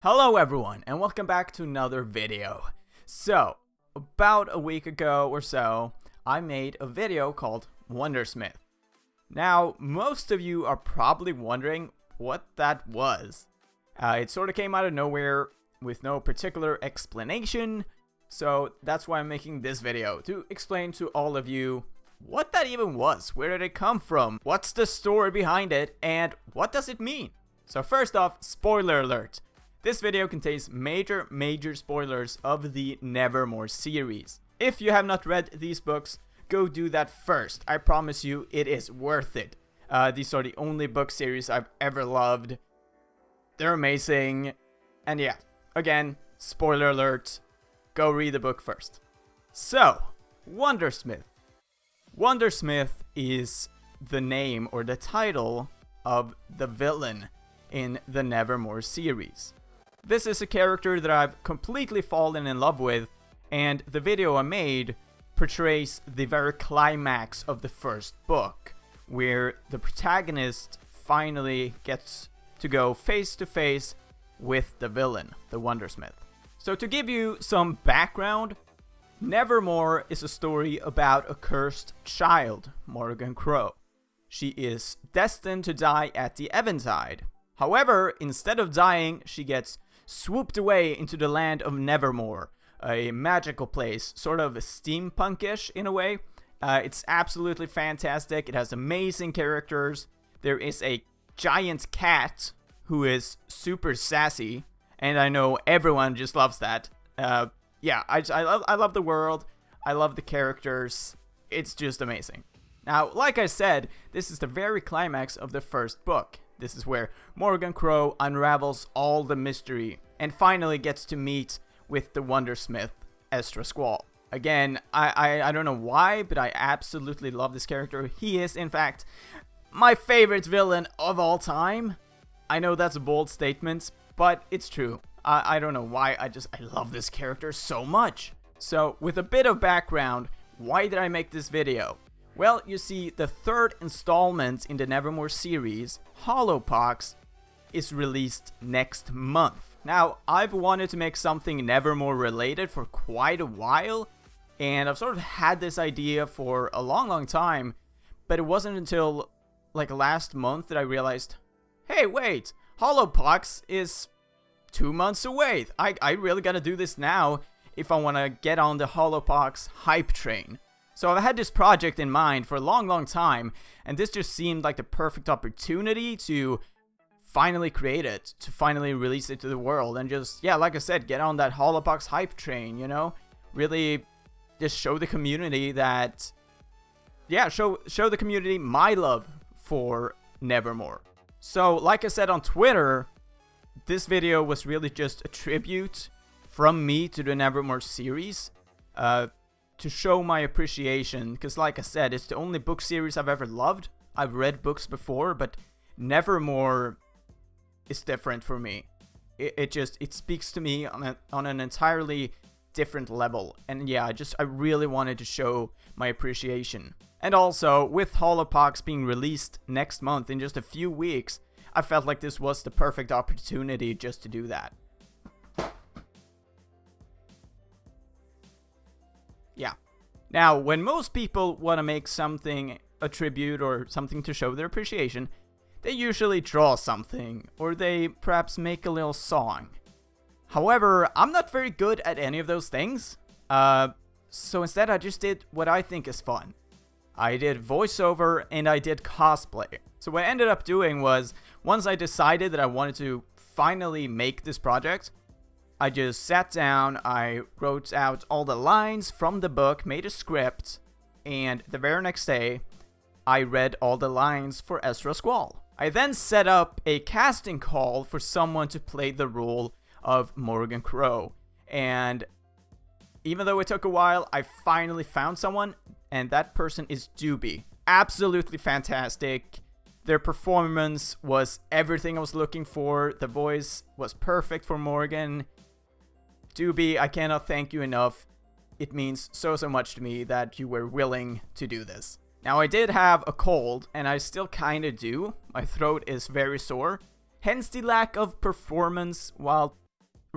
Hello everyone, and welcome back to another video. So, about a week ago or so, I made a video called Wundersmith. Now, most of you are probably wondering what that was. It sort of came out of nowhere with no particular explanation, so that's why I'm making this video, to explain to all of you what that even was, where did it come from, what's the story behind it, and what does it mean. So first off, spoiler alert. This video contains major spoilers of the Nevermore series. If you have not read these books, go do that first. I promise you, it is worth it. These are the only book series I've ever loved. They're amazing. And yeah, again, spoiler alert. Go read the book first. So, Wundersmith. Wundersmith is the name or the title of the villain in the Nevermore series. This is a character that I've completely fallen in love with, and the video I made portrays the very climax of the first book, where the protagonist finally gets to go face to face with the villain, the Wundersmith. So to give you some background, Nevermore is a story about a cursed child, Morrigan Crow. She is destined to die at the Eventide. However, instead of dying, she gets swooped away into the land of Nevermore, a magical place, sort of steampunkish in a way. It's absolutely fantastic. It has amazing characters. There is a giant cat who is super sassy, and I know everyone just loves that. Yeah, I love the world. I love the characters. It's just amazing. Now, like I said, this is the very climax of the first book. This is where Morrigan Crow unravels all the mystery and finally gets to meet with the Wundersmith, Ezra Squall. Again, I don't know why, but I absolutely love this character. He is, in fact, my favorite villain of all time. I know that's a bold statement, but it's true. I don't know why, I love this character so much. So, with a bit of background, why did I make this video? Well, you see, the third installment in the Nevermore series, Hollowpox, is released next month. Now, I've wanted to make something Nevermore related for quite a while, and I've sort of had this idea for a long time, but it wasn't until like last month that I realized, hey, wait, Hollowpox is 2 months away. I really gotta do this now if I want to get on the Hollowpox hype train. So I've had this project in mind for a long time, and this just seemed like the perfect opportunity to finally create it, to finally release it to the world, and just, yeah, like I said, get on that Hollowpox hype train, you know? Really just show the community that, yeah, show the community my love for Nevermore. So, like I said on Twitter, this video was really just a tribute from me to the Nevermore series. To show my appreciation, because like I said, it's the only book series I've ever loved. I've read books before, but Nevermore is different for me. It speaks to me on an entirely different level, and yeah, I really wanted to show my appreciation. And also, with Hollowpox being released next month in just a few weeks, I felt like this was the perfect opportunity just to do that. Yeah. Now, when most people want to make something a tribute or something to show their appreciation, they usually draw something, or they perhaps make a little song. However, I'm not very good at any of those things, so instead I just did what I think is fun. I did voiceover and I did cosplay. So what I ended up doing was, once I decided that I wanted to finally make this project, I just sat down, I wrote out all the lines from the book, made a script, and the very next day, I read all the lines for Ezra Squall. I then set up a casting call for someone to play the role of Morrigan Crow, and even though it took a while, I finally found someone, and that person is Dewby. Absolutely fantastic. Their performance was everything I was looking for. The voice was perfect for Morrigan. Dewby, I cannot thank you enough. It means so much to me that you were willing to do this. Now, I did have a cold, and I still kinda do. My throat is very sore. Hence the lack of performance while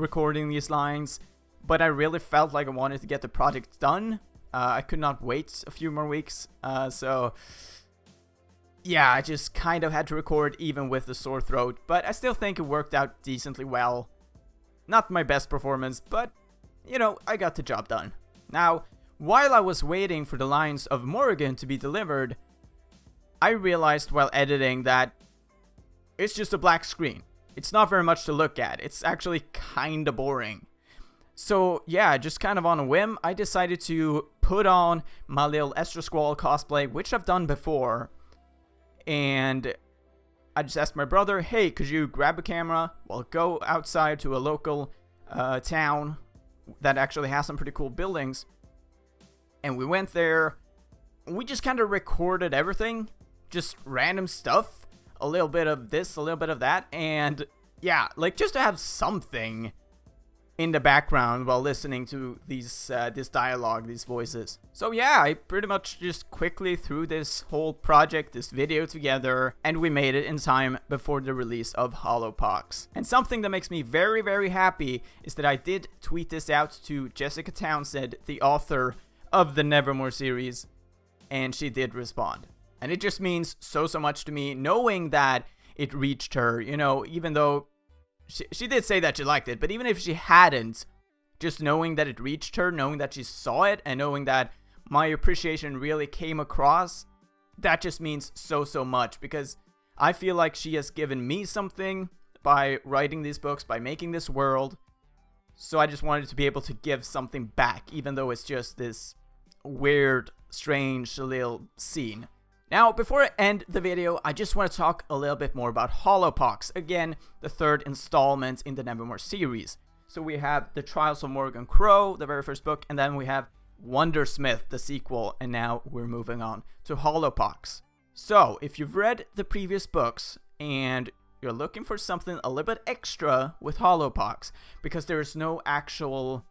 recording these lines, but I really felt like I wanted to get the project done. I could not wait a few more weeks, so yeah, I just kind of had to record even with the sore throat, but I still think it worked out decently well. Not my best performance, but, you know, I got the job done. Now, while I was waiting for the lines of Morrigan to be delivered, I realized while editing that it's just a black screen. It's not very much to look at. It's actually kinda boring. So yeah, just kind of on a whim, I decided to put on my little Esther Squall cosplay, which I've done before. And I just asked my brother, hey, could you grab a camera? We'll go outside to a local town that actually has some pretty cool buildings. And we went there. We just kind of recorded everything. Just random stuff. A little bit of this, a little bit of that. And yeah, like just to have something in the background while listening to these this dialogue, these voices. So yeah, I pretty much just quickly threw this whole project, this video together, and we made it in time before the release of Hollowpox. And something that makes me very, very happy is that I did tweet this out to Jessica Townsend, the author of the Nevermore series, and she did respond. And it just means so much to me knowing that it reached her, you know, even though she did say that she liked it, but even if she hadn't, just knowing that it reached her, knowing that she saw it, and knowing that my appreciation really came across, that just means so much, because I feel like she has given me something by writing these books, by making this world, so I just wanted to be able to give something back, even though it's just this weird, strange little scene. Now, before I end the video, I just want to talk a little bit more about Hollowpox. Again, the third installment in the Nevermore series. So we have The Trials of Morrigan Crow, the very first book, and then we have Wundersmith, the sequel, and now we're moving on to Hollowpox. So, if you've read the previous books, and you're looking for something a little bit extra with Hollowpox, because there is no actual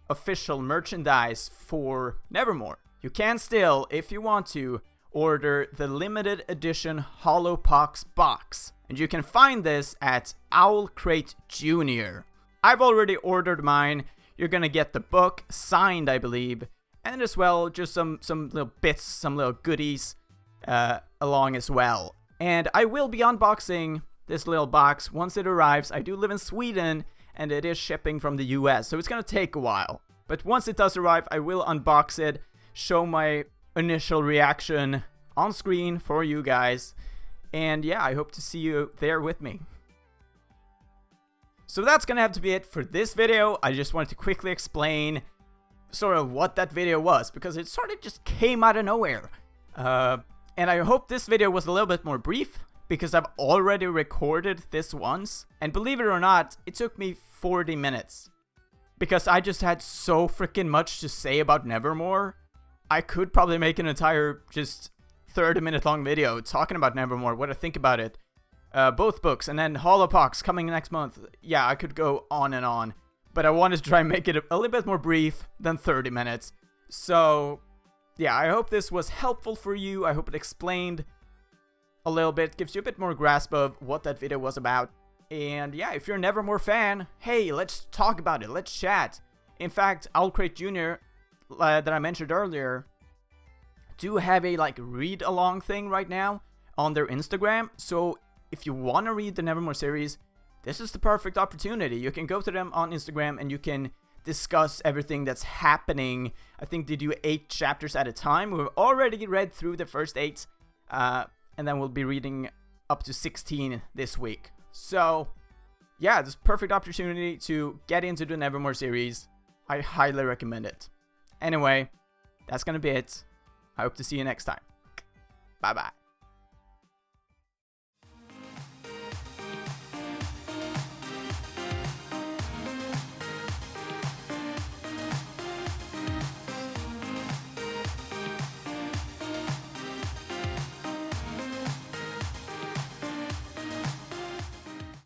official merchandise for Nevermore, you can still, if you want to, order the limited edition Hollowpox box, and you can find this at Owlcrate Jr. I've already ordered mine. You're gonna get the book signed, I believe, and as well just some little bits, some little goodies along as well. And I will be unboxing this little box once it arrives. I do live in Sweden, and it is shipping from the US, so it's gonna take a while. But once it does arrive, I will unbox it, show my initial reaction on screen for you guys, and yeah, I hope to see you there with me. So that's gonna have to be it for this video. I just wanted to quickly explain sort of what that video was, because it sort of just came out of nowhere, and I hope this video was a little bit more brief, because I've already recorded this once, and believe it or not, it took me 40 minutes, because I just had so freaking much to say about Nevermore. I could probably make an entire just 30-minute long video talking about Nevermore, what I think about it, both books, and then Hollowpox coming next month. Yeah, I could go on and on, but I wanted to try and make it a little bit more brief than 30 minutes. So yeah, I hope this was helpful for you. I hope it explained a little bit, gives you a bit more grasp of what that video was about. And yeah, if you're a Nevermore fan, hey, let's talk about it, let's chat. In fact, Owlcrate Jr. That I mentioned earlier do have a like read along thing right now on their Instagram, so if you want to read the Nevermore series, this is the perfect opportunity. You can go to them on Instagram and you can discuss everything that's happening. I think they do 8 chapters at a time. We've already read through the first 8, and then we'll be reading up to 16 this week. So yeah, this perfect opportunity to get into the Nevermore series. I highly recommend it. Anyway, that's gonna be it. I hope to see you next time. Bye bye.